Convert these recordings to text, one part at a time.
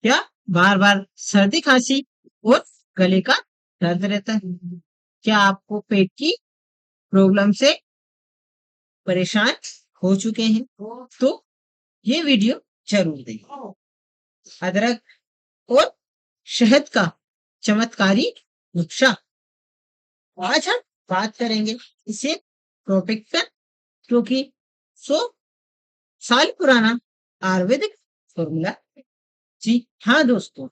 क्या बार बार सर्दी खांसी और गले का दर्द रहता है? क्या आपको पेट की प्रॉब्लम से परेशान हो चुके हैं? तो ये वीडियो जरूर देखें। अदरक और शहद का चमत्कारी नुस्खा। आज हम बात करेंगे इसे टॉपिक पर, क्योंकि 100 साल पुराना आयुर्वेदिक फॉर्मूला। जी हाँ दोस्तों,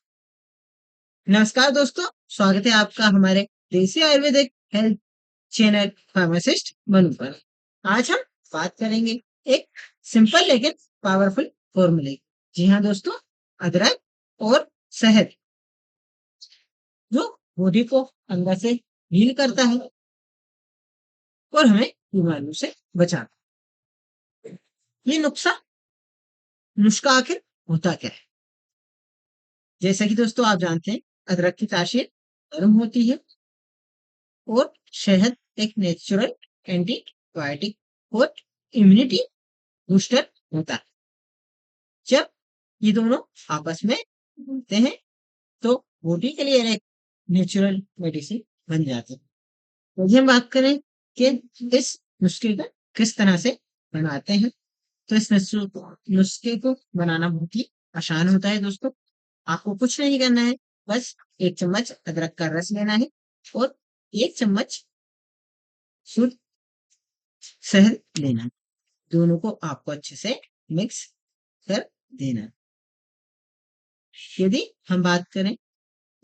नमस्कार दोस्तों, स्वागत है आपका हमारे देसी Ayurvedic health channel pharmacist Manu पर। आज हम बात करेंगे एक सिंपल लेकिन पावरफुल फॉर्मूले। जी हाँ दोस्तों, अदरक और शहद जो बॉडी को अंदर से हील करता है और हमें बीमारियों से बचाता है। ये नुस्खा आखिर होता क्या है? जैसा कि दोस्तों आप जानते हैं, अदरक की तासीर गर्म होती है और शहद एक नेचुरल एंटीबायोटिक और इम्यूनिटी बूस्टर होता है। जब ये दोनों आपस में मिलते हैं तो बॉडी के लिए एक नेचुरल मेडिसिन बन जाती है। तो हम बात करें कि इस नुस्खे को किस तरह से बनाते हैं, तो इस नुस्खे को बनाना बहुत ही आसान होता है दोस्तों। आपको कुछ नहीं करना है, बस 1 चम्मच अदरक का रस लेना है और 1 चम्मच शुद्ध शहद लेना है। दोनों को आपको अच्छे से मिक्स कर देना है। यदि हम बात करें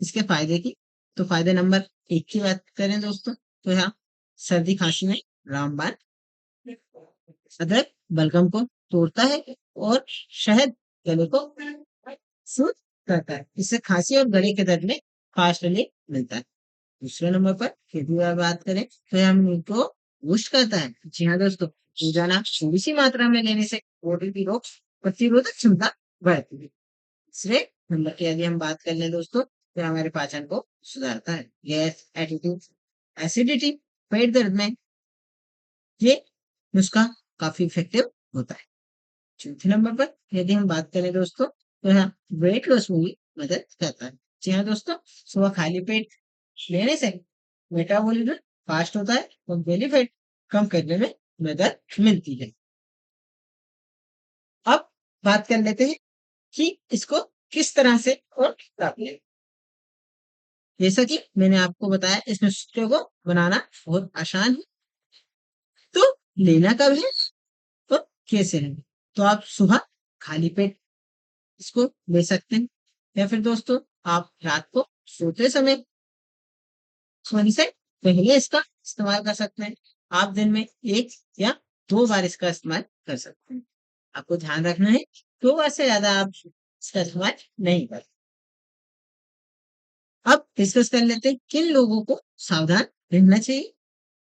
इसके फायदे की, तो फायदे नंबर 1 की बात करें दोस्तों, तो यहाँ सर्दी खांसी में रामबाण। अदरक बलगम को तोड़ता है और शहद गले को शुद्ध करता है। इससे खांसी और गले के दर्द में फास्ट रिलीफ मिलता है। दूसरे नंबर पर यदि आप बात करें तो हम इनको बूस्ट करता है। जी हाँ दोस्तों, रोजाना थोड़ी सी मात्रा में लेने से बॉडी की रोग प्रतिरोधक क्षमता बढ़ती है। तीसरे नंबर की यदि हम बात कर लें दोस्तों, तो हमारे पाचन को सुधारता है। गैस, एसिडिटी, पेट दर्द में ये नुस्खा काफी इफेक्टिव होता है। चौथे नंबर पर यदि हम बात करें दोस्तों, तो यहाँ वेट लॉस में भी मदद करता है। जी हाँ दोस्तों, सुबह खाली पेट लेने से मेटाबॉलिज्म फास्ट होता है और बेली फैट कम करने में मदद मिलती है। अब बात कर लेते हैं कि इसको किस तरह से और प्राप्त करें। जैसा कि मैंने आपको बताया, इस नुस्खे को बनाना बहुत आसान है। तो लेना कब है और कैसे लेना? तो आप सुबह खाली पेट इसको ले सकते हैं, या फिर दोस्तों आप रात को सोते समय सोने से पहले इसका इस्तेमाल कर सकते हैं। आप दिन में 1 या 2 बार इसका इस्तेमाल कर सकते हैं। आपको ध्यान रखना है 2 बार से ज्यादा आप इसका इस्तेमाल नहीं कर। अब डिस्कस कर लेते हैं किन लोगों को सावधान रहना चाहिए।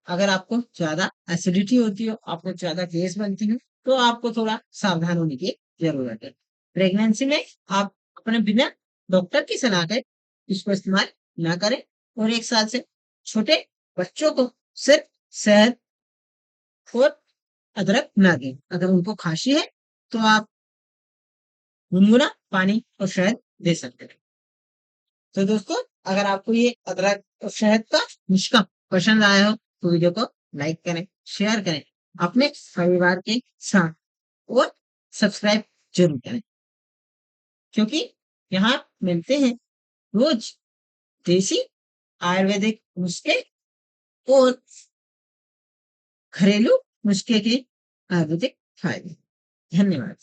अगर आपको ज्यादा एसिडिटी होती हो, आपको ज्यादा गैस बनती हो, तो आपको थोड़ा सावधान होने की जरूरत है। प्रेगनेंसी में आप अपने बिना डॉक्टर की सलाह के इसको इस्तेमाल ना करें, और 1 साल से छोटे बच्चों को सिर्फ शहद और अदरक ना दें। अगर उनको खांसी है तो आप गुनगुना पानी और शहद दे सकते हैं। तो दोस्तों, अगर आपको ये अदरक और शहद का नुस्खा पसंद आया हो तो वीडियो को लाइक करें, शेयर करें अपने परिवार के साथ, और सब्सक्राइब जरूर करें, क्योंकि यहाँ मिलते हैं रोज देसी आयुर्वेदिक नुस्खे और घरेलू नुस्खे के आयुर्वेदिक फायदे। धन्यवाद।